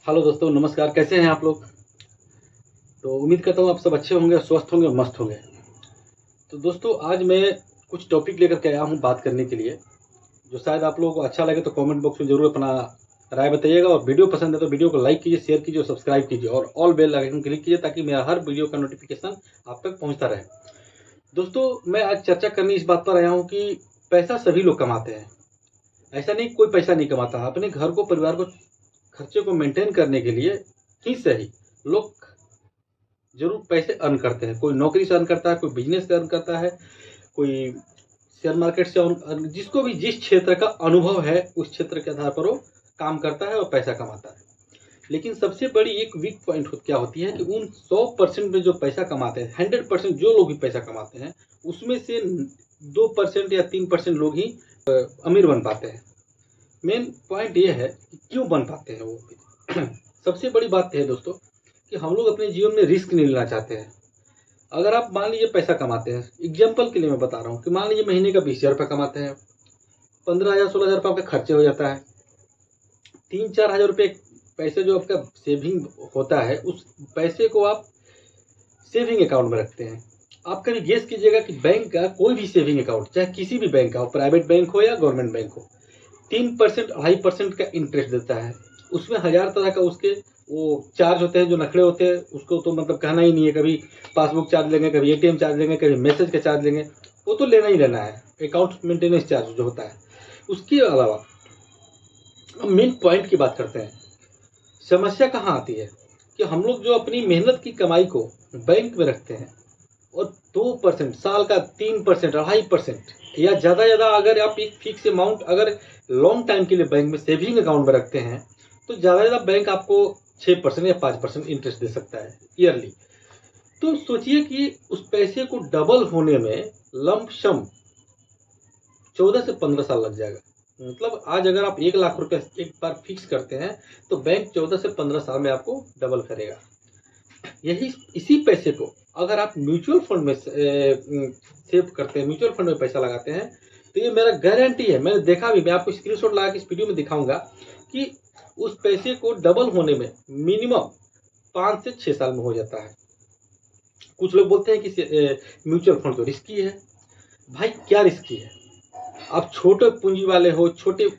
Hello दोस्तों, नमस्कार। कैसे हैं आप लोग? तो उम्मीद करता हूँ आप सब अच्छे होंगे, स्वस्थ होंगे और मस्त होंगे। तो दोस्तों, आज मैं कुछ टॉपिक लेकर के आया हूँ बात करने के लिए, जो शायद आप लोगों को अच्छा लगे। तो कमेंट बॉक्स में ज़रूर अपना राय बताइएगा, और वीडियो पसंद है तो वीडियो को लाइक कीजिए, शेयर कीजिए और सब्सक्राइब कीजिए, और ऑल बेल आइकन क्लिक कीजिए ताकि मेरा हर वीडियो का नोटिफिकेशन आप तक पहुँचता रहे। दोस्तों, मैं आज चर्चा करने इस बात पर आया हूँ कि पैसा सभी लोग कमाते हैं। ऐसा नहीं कोई पैसा नहीं कमाता। अपने घर को, परिवार को, खर्चे को मेंटेन करने के लिए ही सही लोग ज़रूर पैसे अर्न करते हैं। कोई नौकरी से अर्न करता है, कोई बिजनेस से अर्न करता है, कोई शेयर मार्केट से जिसको भी जिस क्षेत्र का अनुभव है उस क्षेत्र के आधार पर वो काम करता है और पैसा कमाता है। लेकिन सबसे बड़ी एक वीक पॉइंट क्या होती है कि उन 100% में जो पैसा कमाते हैं, 100% जो लोग भी पैसा कमाते हैं, उसमें से 2% या 3% लोग ही अमीर बन पाते हैं। मेन पॉइंट ये है कि क्यों बन पाते हैं वो। सबसे बड़ी बात है दोस्तों कि हम लोग अपने जीवन में रिस्क नहीं लेना चाहते हैं। अगर आप मान लीजिए पैसा कमाते हैं, एग्जाम्पल के लिए मैं बता रहा हूँ कि मान लीजिए महीने का 20,000 रुपये कमाते हैं, 15,000 16,000 रुपये आपका खर्चे हो जाता है, 3-4 हज़ार रुपये पैसे जो आपका सेविंग होता है, उस पैसे को आप सेविंग अकाउंट में रखते हैं। आप कभी गेस कीजिएगा कि बैंक का कोई भी सेविंग अकाउंट, चाहे किसी भी बैंक का हो, प्राइवेट बैंक हो या गवर्नमेंट बैंक हो, 3% 2.5% का इंटरेस्ट देता है। उसमें हज़ार तरह का उसके वो चार्ज होते हैं, जो नखरे होते हैं, उसको तो मतलब कहना ही नहीं है। कभी पासबुक चार्ज लेंगे, कभी एटीएम चार्ज लेंगे, कभी मैसेज का चार्ज लेंगे, वो तो लेना ही लेना है। अकाउंट मेंटेनेंस चार्ज जो होता है। उसके अलावा हम मेन पॉइंट की बात करते हैं। समस्या कहाँ आती है कि हम लोग जो अपनी मेहनत की कमाई को बैंक में रखते हैं और 2%, साल का 3%, 2.5% या ज़्यादा अगर आप एक फिक्स अमाउंट अगर लॉन्ग टाइम के लिए बैंक में सेविंग अकाउंट में रखते हैं, तो ज़्यादा बैंक आपको 6% या 5% इंटरेस्ट दे सकता है ईयरली। तो सोचिए कि उस पैसे को डबल होने में लमसम 14 से 15 साल लग जाएगा। मतलब आज अगर आप 1 लाख रुपये एक बार फिक्स करते हैं, तो बैंक 14 से 15 साल में आपको डबल करेगा। यही इसी पैसे को अगर आप म्यूचुअल फंड में सेव करते हैं, म्यूचुअल फंड में पैसा लगाते हैं, तो ये मेरा गारंटी है, मैंने देखा भी, मैं आपको स्क्रीनशॉट लगा के इस वीडियो में दिखाऊंगा कि उस पैसे को डबल होने में मिनिमम 5 से 6 साल में हो जाता है। कुछ लोग बोलते हैं कि म्यूचुअल फंड तो रिस्की है। भाई, क्या रिस्की है? आप छोटे पूंजी वाले हो, छोटे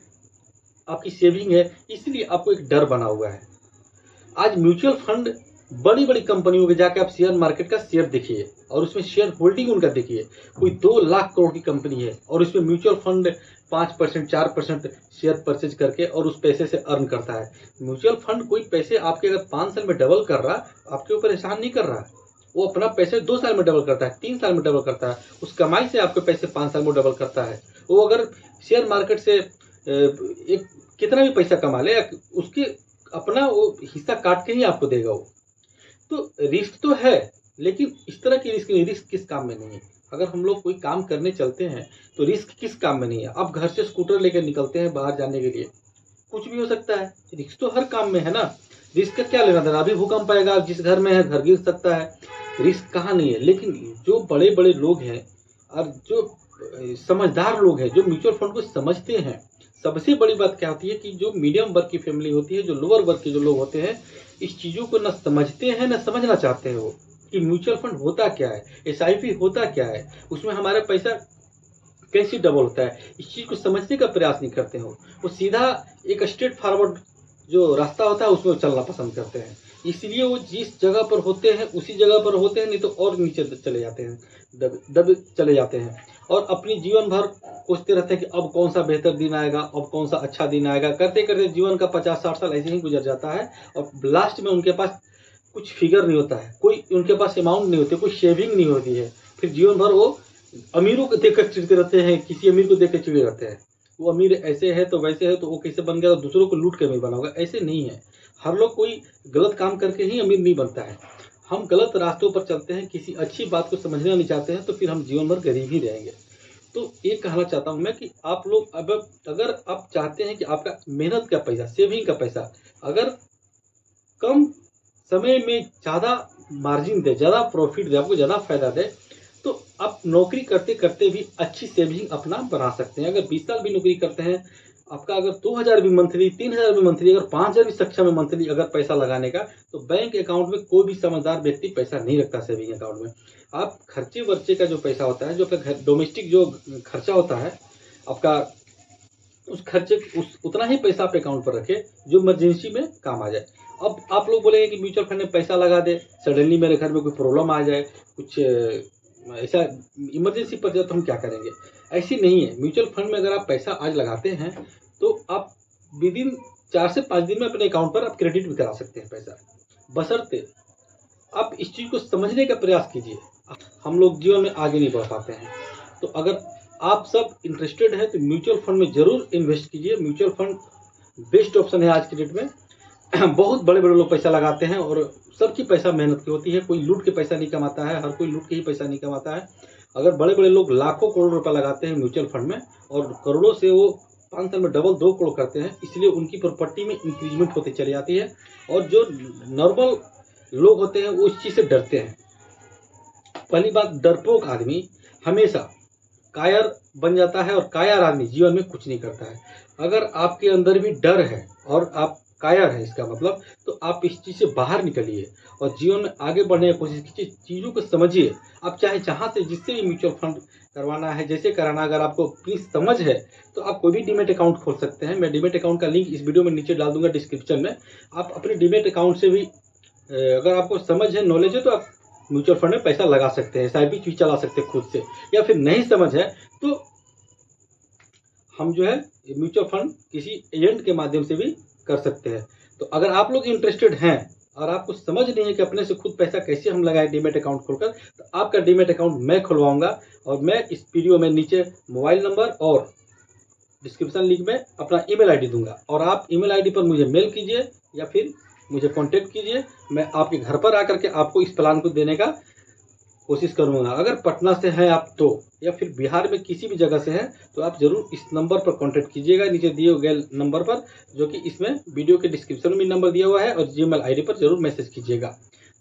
आपकी सेविंग है, इसलिए आपको एक डर बना हुआ है। आज म्यूचुअल फंड बड़ी बड़ी कंपनियों के जाके आप शेयर मार्केट का शेयर देखिए और उसमें शेयर होल्डिंग उनका देखिए। कोई 2 लाख करोड़ की कंपनी है और उसमें म्यूचुअल फंड 5% 4% शेयर परचेज करके और उस पैसे से अर्न करता है। म्यूचुअल फंड कोई पैसे आपके अगर 5 साल में डबल कर रहा, आपके ऊपर एहसान नहीं कर रहा। वो अपना पैसे 2 साल में डबल करता है, 3 साल में डबल करता है। उस कमाई से आपके पैसे 5 साल में डबल करता है। वो अगर शेयर मार्केट से एक कितना भी पैसा कमा ले, उसके अपना वो हिस्सा काट के ही आपको देगा वो। तो रिस्क तो है, लेकिन इस तरह की रिस्क नहीं। रिस्क किस काम में नहीं है? अगर हम लोग कोई काम करने चलते हैं तो रिस्क किस काम में नहीं है? आप घर से स्कूटर लेकर निकलते हैं बाहर जाने के लिए, कुछ भी हो सकता है। रिस्क तो हर काम में है ना। रिस्क का क्या लेना देना? अभी भूकंप आएगा, जिस घर में है घर गिर सकता है, रिस्क कहाँ नहीं है। लेकिन जो बड़े बड़े लोग हैं और जो समझदार लोग हैं, जो म्यूचुअल फंड को समझते हैं, सबसे बड़ी बात क्या होती है कि जो मीडियम वर्ग की फैमिली होती है, जो लोअर वर्ग के जो लोग होते हैं, इस चीज़ों को न समझते हैं न समझना चाहते हैं वो, कि म्यूचुअल फंड होता क्या है, एसआईपी होता क्या है, उसमें हमारा पैसा कैसे डबल होता है। इस चीज़ को समझने का प्रयास नहीं करते हो। वो सीधा एक स्ट्रेट फॉरवर्ड जो रास्ता होता है उसमें चलना पसंद करते हैं। इसलिए वो जिस जगह पर होते हैं उसी जगह पर होते हैं, नहीं तो और नीचे चले जाते हैं, दब चले जाते हैं। और अपनी जीवन भर सोचते रहते हैं कि अब कौन सा बेहतर दिन आएगा, अब कौन सा अच्छा दिन आएगा। करते करते जीवन का 50-60 साल ऐसे ही गुजर जाता है और लास्ट में उनके पास कुछ फिगर नहीं होता है, कोई उनके पास अमाउंट नहीं होती, कोई सेविंग नहीं होती है। फिर जीवन भर वो अमीरों को देखकर चिढ़ते रहते हैं, किसी अमीर को देख कर चिढ़े रहते हैं। वो अमीर ऐसे है तो वैसे है, तो वो कैसे बन गया, तो दूसरों को लूट के अमीर बना होगा। ऐसे नहीं है। हर लोग कोई गलत काम करके ही अमीर नहीं बनता है। हम गलत रास्तों पर चलते हैं, किसी अच्छी बात को समझना नहीं चाहते हैं, तो फिर हम जीवन भर गरीब ही रहेंगे। तो ये कहना चाहता हूँ मैं कि आप लोग अब अगर आप चाहते हैं कि आपका मेहनत का पैसा, सेविंग का पैसा अगर कम समय में ज़्यादा मार्जिन दे, ज़्यादा प्रॉफिट दे, आपको ज़्यादा फायदा दे, तो आप नौकरी करते करते भी अच्छी सेविंग अपना बना सकते हैं। अगर 20 साल भी नौकरी करते हैं, आपका अगर 2000 भी मंथली, 3000 भी मंथली, अगर 5000 भी सक्षम है मंथली अगर पैसा लगाने का, तो बैंक अकाउंट में कोई भी समझदार व्यक्ति पैसा नहीं रखता सेविंग अकाउंट में। आप खर्चे वर्चे का जो पैसा होता है, जो आपका डोमेस्टिक जो खर्चा होता है आपका, उस खर्चे उतना ही पैसा आप अकाउंट पर रखें जो इमरजेंसी में काम आ जाए। अब आप लोग बोलेंगे कि म्यूचुअल फंड में पैसा लगा दे, सडनली मेरे घर में कोई प्रॉब्लम आ जाए, कुछ ऐसा इमरजेंसी पड़ जाए तो हम क्या करेंगे? ऐसी नहीं है। म्यूचुअल फंड में अगर आप पैसा आज लगाते हैं तो आप विद इन 4 से 5 दिन में अपने अकाउंट पर आप क्रेडिट भी करा सकते हैं पैसा, बशर्ते आप इस चीज़ को समझने का प्रयास कीजिए। हम लोग जीवन में आगे नहीं बढ़ पाते हैं। तो अगर आप सब इंटरेस्टेड हैं तो म्यूचुअल फंड में ज़रूर इन्वेस्ट कीजिए। म्यूचुअल फंड बेस्ट ऑप्शन है आज की डेट में। बहुत बड़े बड़े लोग पैसा लगाते हैं और सबकी पैसा मेहनत की होती है। कोई लूट के पैसा नहीं कमाता है, हर कोई लूट के ही पैसा नहीं कमाता है। अगर बड़े बड़े लोग लाखों करोड़ रुपया लगाते हैं म्यूचुअल फंड में और करोड़ों से वो 5 साल में डबल 2 करोड़ करते हैं, इसलिए उनकी प्रॉपर्टी में इंक्रीजमेंट होती चली जाती है। और जो नॉर्मल लोग होते हैं वो इस चीज़ से डरते हैं। पहली बात, डरपोक आदमी हमेशा कायर बन जाता है और कायर आदमी जीवन में कुछ नहीं करता है। अगर आपके अंदर भी डर है और आप कायर है, इसका मतलब तो आप इस चीज़ से बाहर निकलिए और जीवन में आगे बढ़ने की कोशिश कीजिए। चीज़ों को समझिए। आप चाहे जहाँ से जिससे भी म्यूचुअल फंड करवाना है, जैसे कराना, अगर आपको प्लीज समझ है तो आप कोई भी डीमेट अकाउंट खोल सकते हैं। मैं डीमेट अकाउंट का लिंक इस वीडियो में नीचे डाल दूंगा डिस्क्रिप्शन में। आप अपने डीमेट अकाउंट से भी अगर आपको समझ है, नॉलेज है, तो आप म्यूचुअल फंड में पैसा लगा सकते हैं, एसआईपी भी चला सकते हैं खुद से। या फिर नहीं समझ है तो हम जो है म्यूचुअल फंड किसी एजेंट के माध्यम से भी कर सकते हैं। तो अगर आप लोग इंटरेस्टेड हैं और आपको समझ नहीं है कि अपने से खुद पैसा कैसे हम लगाएं डीमेट अकाउंट खोलकर, तो आपका डीमेट अकाउंट मैं खुलवाऊंगा और मैं इस वीडियो में नीचे मोबाइल नंबर और डिस्क्रिप्शन लिंक में अपना ईमेल आईडी दूंगा और आप ईमेल आईडी पर मुझे मेल कीजिए या फिर मुझे कांटेक्ट कीजिए। मैं आपके घर पर आकर के आपको इस प्लान को देने का कोशिश करूंगा। अगर पटना से हैं आप तो, या फिर बिहार में किसी भी जगह से हैं तो आप जरूर इस नंबर पर कांटेक्ट कीजिएगा, नीचे दिए गए नंबर पर, जो कि इसमें वीडियो के डिस्क्रिप्शन में नंबर दिया हुआ है, और जीमेल आईडी पर जरूर मैसेज कीजिएगा।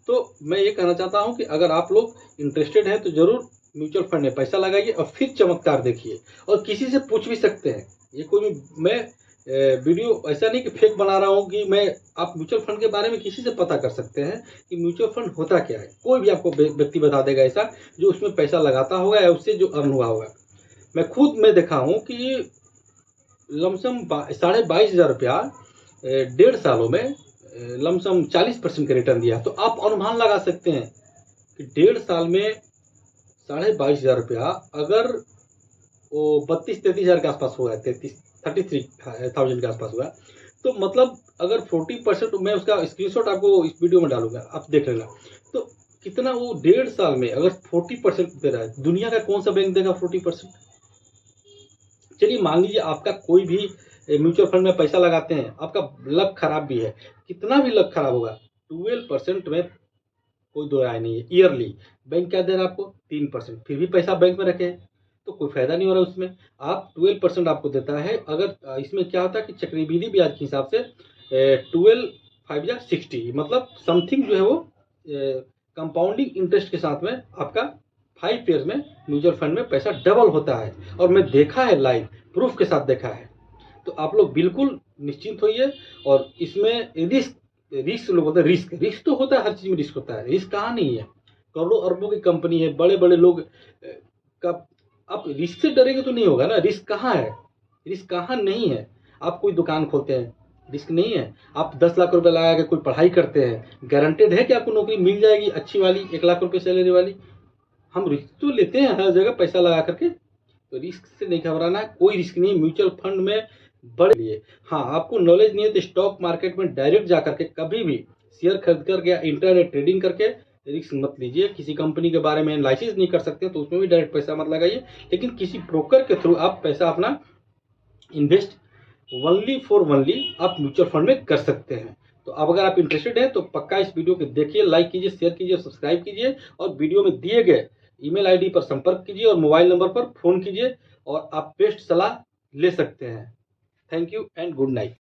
तो मैं ये कहना चाहता हूँ कि अगर आप लोग इंटरेस्टेड हैं तो जरूर म्यूचुअल फंड में पैसा लगाइए और फिर चमत्कार देखिए। और किसी से पूछ भी सकते हैं। ये कोई मैं वीडियो ऐसा नहीं कि फेक बना रहा हूँ कि मैं, आप म्यूचुअल फंड के बारे में किसी से पता कर सकते हैं कि म्यूचुअल फंड होता क्या है। कोई भी आपको व्यक्ति बता देगा ऐसा जो उसमें पैसा लगाता होगा या उससे जो अर्न हुआ होगा। मैं खुद देखा हूँ कि लमसम 22,500 रुपया 1.5 सालों में लमसम 40% का रिटर्न दिया। तो आप अनुमान लगा सकते हैं कि 1.5 साल में 22,500 रुपया अगर वो 32-33,000 के आसपास हुआ है, 33,000 के आसपास हुआ, तो मतलब अगर 40%, मैं उसका स्क्रीनशॉट आपको इस वीडियो में डालूंगा, आप देख लेना। तो कितना वो 1.5 साल में अगर 40% दे रहा है, दुनिया का कौन सा बैंक देगा 40%? चलिए मान लीजिए आपका कोई भी म्यूचुअल फंड में पैसा लगाते हैं, आपका लक खराब भी है, कितना भी लक खराब होगा, 12% में कोई दो राय नहीं है। ईयरली बैंक क्या दे रहा है आपको? 3%। फिर भी पैसा बैंक में रखे तो कोई फायदा नहीं हो रहा उसमें। आप 12% आपको देता है। अगर इसमें क्या होता है कि चक्रवृद्धि ब्याज के हिसाब से 12×5=60, मतलब समथिंग जो है वो कंपाउंडिंग इंटरेस्ट के साथ में आपका 5 ईयर्स में म्यूचुअल फंड में पैसा डबल होता है। और मैं देखा है, लाइव प्रूफ के साथ देखा है। तो आप लोग बिल्कुल निश्चिंत होइए। और इसमें रिस्क लोग होते हैं, रिस्क तो होता है, हर चीज में रिस्क होता है। रिस्क कहाँ नहीं है? करोड़ों अरबों की कंपनी है, बड़े बड़े लोग का, आप रिस्क से डरेंगे तो नहीं होगा ना। रिस्क कहाँ है? रिस्क कहाँ नहीं है? आप कोई दुकान खोलते हैं, रिस्क नहीं है? आप 10 लाख रुपए लगा के कोई पढ़ाई करते हैं, गारंटेड है कि आपको नौकरी मिल जाएगी अच्छी वाली, 1 लाख रुपए सैलरी वाली? हम रिस्क तो लेते हैं हर जगह पैसा लगा करके। तो रिस्क से नहीं घबराना है, कोई रिस्क नहीं म्यूचुअल फंड में बड़े लिए। हाँ, आपको नॉलेज नहीं है तो स्टॉक मार्केट में डायरेक्ट जा करके कभी भी शेयर खरीद करके या इंटरनेट ट्रेडिंग करके रिस्क मत लीजिए। किसी कंपनी के बारे में एनालिसिस नहीं कर सकते तो उसमें भी डायरेक्ट पैसा मत लगाइए। लेकिन किसी ब्रोकर के थ्रू आप पैसा अपना इन्वेस्ट ओनली आप म्यूचुअल फंड में कर सकते हैं। तो अब अगर आप इंटरेस्टेड हैं तो पक्का इस वीडियो को देखिए, लाइक कीजिए, शेयर कीजिए, सब्सक्राइब कीजिए और वीडियो में दिए गए ईमेल आईडी पर संपर्क कीजिए और मोबाइल नंबर पर फोन कीजिए और आप बेस्ट सलाह ले सकते हैं। Thank you and good night.